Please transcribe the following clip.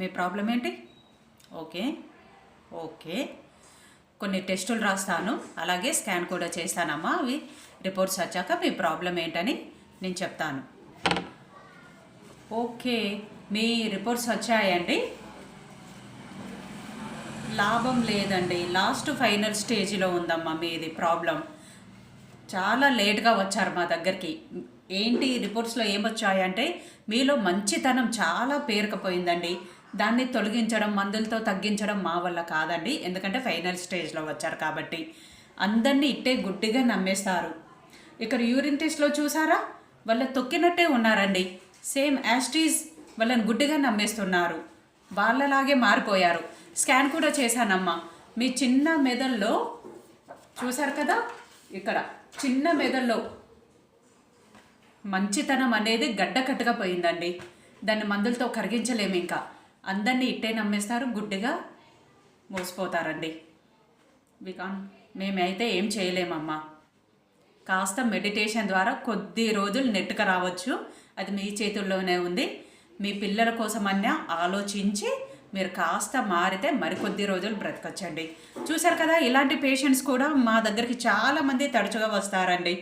మీ problem ఏంటి? Okay okay, కొన్ని టెస్టులు రాస్తాను, అలాగే స్కాన్ కూడా చేస్తానమ్మా. అవి రిపోర్ట్స్ వచ్చాక మీ ప్రాబ్లం ఏంటని నేను చెప్తాను. ఓకే, మీ రిపోర్ట్స్ వచ్చాయండి. లాభం లేదండి, లాస్ట్ ఫైనల్ స్టేజ్లో ఉందమ్మా మీది ప్రాబ్లం. చాలా లేట్గా వచ్చారు మా దగ్గరికి. ఏంటి రిపోర్ట్స్లో ఏమొచ్చాయంటే మీలో మంచితనం చాలా పేరుకుపోయిందండి. దాన్ని తొలగించడం, మందులతో తగ్గించడం మా వల్ల కాదండి. ఎందుకంటే ఫైనల్ స్టేజ్లో వచ్చారు కాబట్టి అందరినీ ఇట్టే గుడ్డిగా నమ్మేస్తారు. ఇక్కడ యూరిన్ టెస్ట్లో చూసారా, వాళ్ళ తొక్కినట్టే ఉన్నారండి. సేమ్ యాస్టీస్ వాళ్ళని గుడ్డిగా నమ్మేస్తున్నారు. వాళ్ళలాగే మారిపోయారు. స్కాన్ కూడా చేశానమ్మా. మీ చిన్న మెదడులో చూసారు కదా, ఇక్కడ చిన్న మెదడులో మంచితనం అనేది గడ్డకట్టుగా పోయిందండి. దాన్ని మందులతో కరిగించలేము. ఇంకా అందరినీ ఇట్టే నమ్మేస్తారు, గుడ్డిగా మోసపోతారండి. మేమైతే ఏం చేయలేమమ్మా. కాస్త మెడిటేషన్ ద్వారా కొద్ది రోజులు నెట్టుకు రావచ్చు. అది మీ చేతుల్లోనే ఉంది. మీ పిల్లల కోసమన్నా ఆలోచించి మీరు కాస్త మారితే మరికొద్ది రోజులు బ్రతకచ్చండి. చూశారు కదా, ఇలాంటి పేషెంట్స్ కూడా మా దగ్గరికి చాలామంది తరచుగా వస్తారండి.